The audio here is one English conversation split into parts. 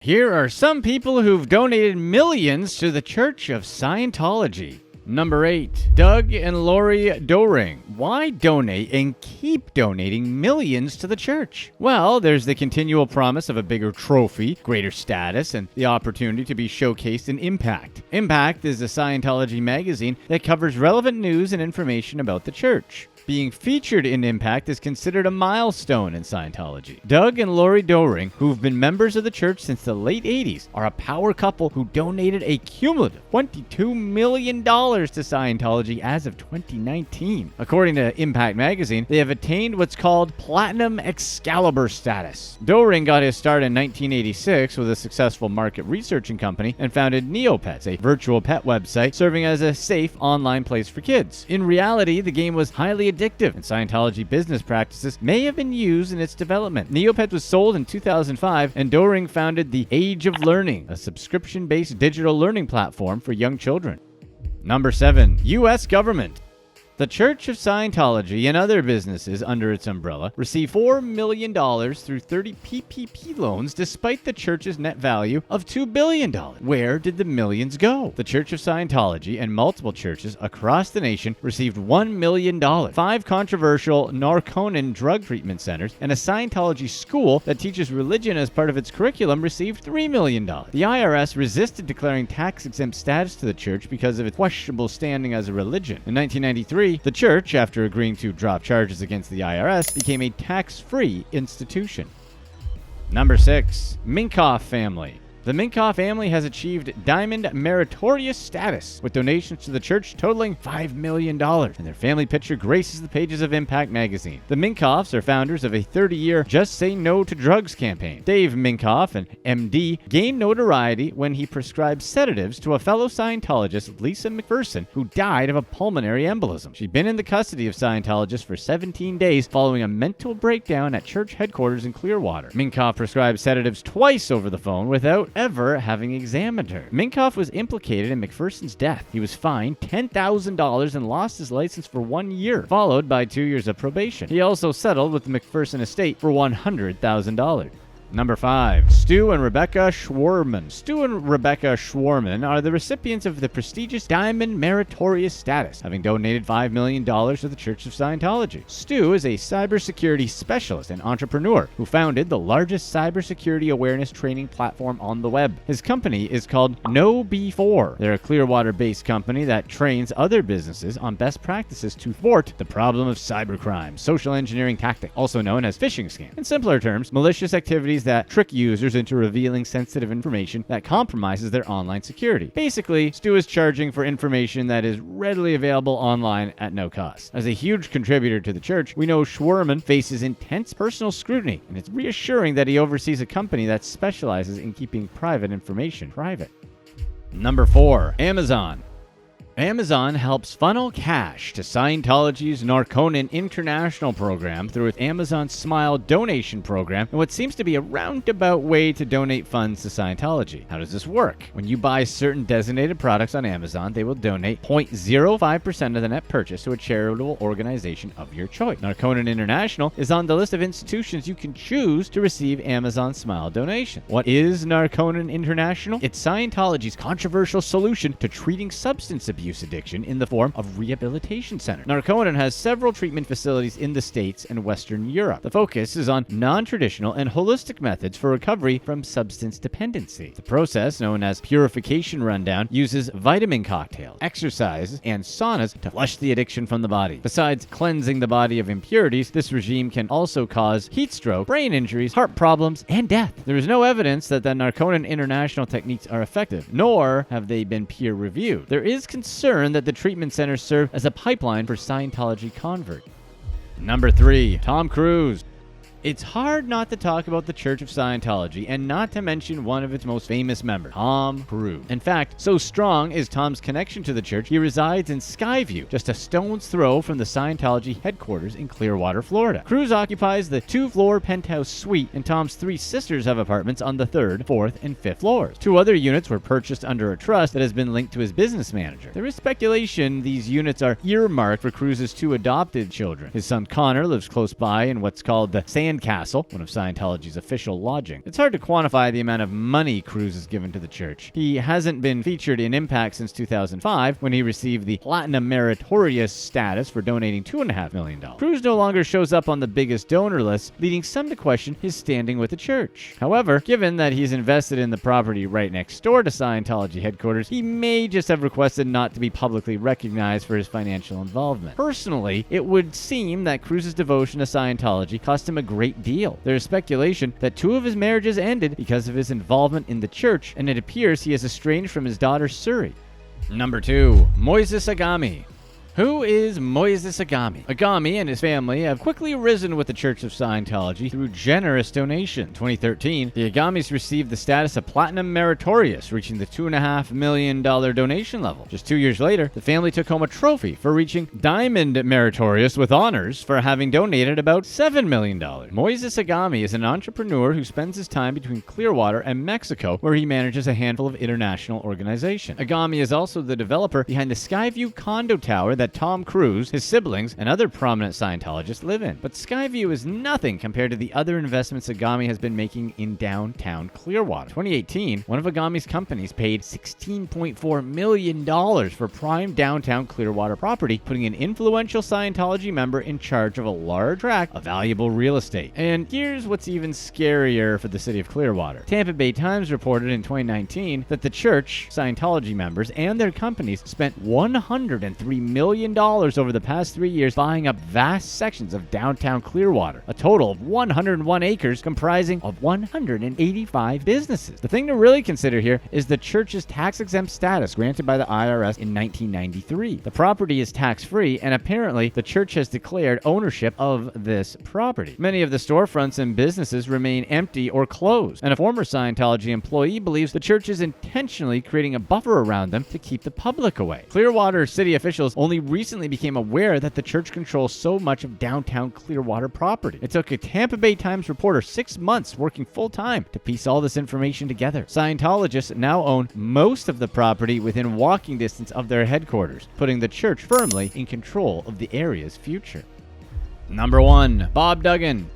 Here are some people who've donated millions to the Church of Scientology. Number 8. Doug and Lori Doering. Why donate and keep donating millions to the church? Well, there's the continual promise of a bigger trophy, greater status, and the opportunity to be showcased in Impact. Impact is a Scientology magazine that covers relevant news and information about the church. Being featured in Impact is considered a milestone in Scientology. Doug and Lori Doering, who've been members of the church since the late 80s, are a power couple who donated a cumulative $22 million to Scientology as of 2019. According to Impact magazine, they have attained what's called Platinum Excalibur status. Doering got his start in 1986 with a successful market researching company and founded Neopets, a virtual pet website serving as a safe online place for kids. In reality, the game was highly addictive, and Scientology business practices may have been used in its development. Neopets was sold in 2005, and Doering founded the Age of Learning, a subscription-based digital learning platform for young children. Number 7. U.S. Government. The Church of Scientology and other businesses under its umbrella receive $4 million through 30 PPP loans despite the church's net value of $2 billion. Where did the millions go? The Church of Scientology and multiple churches across the nation received $1 million. 5 controversial Narconon drug treatment centers and a Scientology school that teaches religion as part of its curriculum received $3 million. The IRS resisted declaring tax-exempt status to the church because of its questionable standing as a religion. In 1993, the church, after agreeing to drop charges against the IRS, became a tax-free institution. Number 6. Minkoff family. The Minkoff family has achieved Diamond Meritorious status, with donations to the church totaling $5 million, and their family picture graces the pages of Impact magazine. The Minkoffs are founders of a 30-year Just Say No to Drugs campaign. Dave Minkoff, an MD, gained notoriety when he prescribed sedatives to a fellow Scientologist, Lisa McPherson, who died of a pulmonary embolism. She'd been in the custody of Scientologists for 17 days following a mental breakdown at church headquarters in Clearwater. Minkoff prescribed sedatives twice over the phone without ever having examined her. Minkoff was implicated in McPherson's death. He was fined $10,000 and lost his license for 1 year, followed by 2 years of probation. He also settled with the McPherson estate for $100,000. Number 5. Stu and Rebecca Schwarman. Stu and Rebecca Schwarman are the recipients of the prestigious Diamond Meritorious status, having donated $5 million to the Church of Scientology. Stu is a cybersecurity specialist and entrepreneur who founded the largest cybersecurity awareness training platform on the web. His company is called KnowBe4. They're a Clearwater-based company that trains other businesses on best practices to thwart the problem of cybercrime, social engineering tactics, also known as phishing scams. In simpler terms, malicious activities that trick users into revealing sensitive information that compromises their online security. Basically, Stu is charging for information that is readily available online at no cost. As a huge contributor to the church, we know Schwarman faces intense personal scrutiny, and it's reassuring that he oversees a company that specializes in keeping private information private. Number 4. Amazon. Amazon helps funnel cash to Scientology's Narconon International program through its Amazon Smile donation program, and what seems to be a roundabout way to donate funds to Scientology. How does this work? When you buy certain designated products on Amazon, they will donate 0.05% of the net purchase to a charitable organization of your choice. Narconon International is on the list of institutions you can choose to receive Amazon Smile donations. What is Narconon International? It's Scientology's controversial solution to treating substance abuse addiction in the form of rehabilitation centers. Narconon has several treatment facilities in the States and Western Europe. The focus is on non-traditional and holistic methods for recovery from substance dependency. The process, known as Purification Rundown, uses vitamin cocktails, exercises, and saunas to flush the addiction from the body. Besides cleansing the body of impurities, this regime can also cause heat stroke, brain injuries, heart problems, and death. There is no evidence that the Narconon International techniques are effective, nor have they been peer-reviewed. There is concern that the treatment centers serve as a pipeline for Scientology converts. Number 3. Tom Cruise. It's hard not to talk about the Church of Scientology and not to mention one of its most famous members, Tom Cruise. In fact, so strong is Tom's connection to the church, he resides in Skyview, just a stone's throw from the Scientology headquarters in Clearwater, Florida. Cruise occupies the 2-floor penthouse suite, and Tom's 3 sisters have apartments on the 3rd, 4th, and 5th floors. 2 other units were purchased under a trust that has been linked to his business manager. There is speculation these units are earmarked for Cruise's 2 adopted children. His son Connor lives close by in what's called the San Sandcastle, one of Scientology's official lodging. It's hard to quantify the amount of money Cruz has given to the church. He hasn't been featured in Impact since 2005, when he received the Platinum Meritorious status for donating $2.5 million. Cruz no longer shows up on the biggest donor list, leading some to question his standing with the church. However, given that he's invested in the property right next door to Scientology headquarters, he may just have requested not to be publicly recognized for his financial involvement. Personally, it would seem that Cruz's devotion to Scientology cost him a great deal. There is speculation that 2 of his marriages ended because of his involvement in the church, and it appears he is estranged from his daughter Suri. Number 2. Moises Agami. Who is Moises Agami? Agami and his family have quickly risen with the Church of Scientology through generous donation. In 2013, the Agamis received the status of Platinum Meritorious, reaching the $2.5 million donation level. Just 2 years later, the family took home a trophy for reaching Diamond Meritorious with honors for having donated about $7 million. Moises Agami is an entrepreneur who spends his time between Clearwater and Mexico, where he manages a handful of international organizations. Agami is also the developer behind the Skyview condo tower that Tom Cruise, his siblings, and other prominent Scientologists live in. But Skyview is nothing compared to the other investments Agami has been making in downtown Clearwater. In 2018, one of Agami's companies paid $16.4 million for prime downtown Clearwater property, putting an influential Scientology member in charge of a large tract of valuable real estate. And here's what's even scarier for the city of Clearwater. Tampa Bay Times reported in 2019 that the church, Scientology members, and their companies spent $103 million over the past 3 years buying up vast sections of downtown Clearwater, a total of 101 acres comprising of 185 businesses. The thing to really consider here is the church's tax-exempt status granted by the IRS in 1993. The property is tax-free, and apparently the church has declared ownership of this property. Many of the storefronts and businesses remain empty or closed, and a former Scientology employee believes the church is intentionally creating a buffer around them to keep the public away. Clearwater city officials only recently became aware that the church controls so much of downtown Clearwater property. It took a Tampa Bay Times reporter 6 months working full-time to piece all this information together. Scientologists now own most of the property within walking distance of their headquarters, putting the church firmly in control of the area's future. Number 1. Bob Duggan.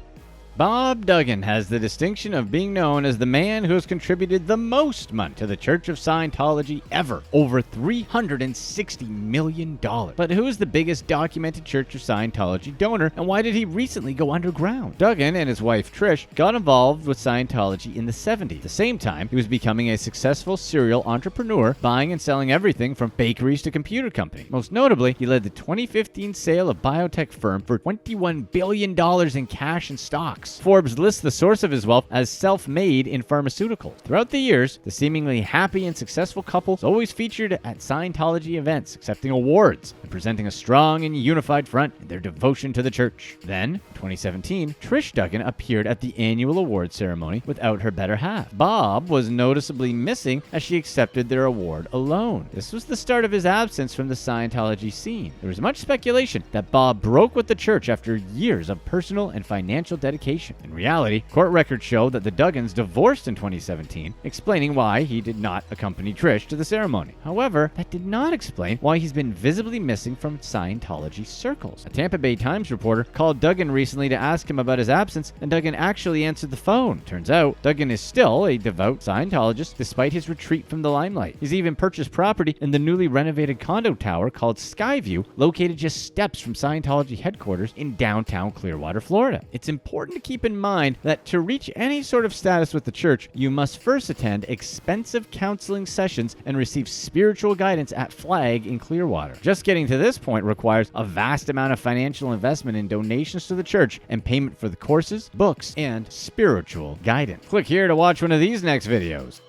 Bob Duggan has the distinction of being known as the man who has contributed the most money to the Church of Scientology ever, over $360 million. But who is the biggest documented Church of Scientology donor, and why did he recently go underground? Duggan and his wife Trish got involved with Scientology in the 70s. At the same time, he was becoming a successful serial entrepreneur, buying and selling everything from bakeries to computer companies. Most notably, he led the 2015 sale of biotech firm for $21 billion in cash and stock. Forbes lists the source of his wealth as self-made in pharmaceuticals. Throughout the years, the seemingly happy and successful couple is always featured at Scientology events, accepting awards and presenting a strong and unified front in their devotion to the church. Then, in 2017, Trish Duggan appeared at the annual award ceremony without her better half. Bob was noticeably missing as she accepted their award alone. This was the start of his absence from the Scientology scene. There was much speculation that Bob broke with the church after years of personal and financial dedication. In reality, court records show that the Duggans divorced in 2017, explaining why he did not accompany Trish to the ceremony. However, that did not explain why he's been visibly missing from Scientology circles. A Tampa Bay Times reporter called Duggan recently to ask him about his absence, and Duggan actually answered the phone. Turns out, Duggan is still a devout Scientologist despite his retreat from the limelight. He's even purchased property in the newly renovated condo tower called Skyview, located just steps from Scientology headquarters in downtown Clearwater, Florida. It's important to keep in mind that to reach any sort of status with the church, you must first attend expensive counseling sessions and receive spiritual guidance at Flag in Clearwater. Just getting to this point requires a vast amount of financial investment in donations to the church and payment for the courses, books, and spiritual guidance. Click here to watch one of these next videos.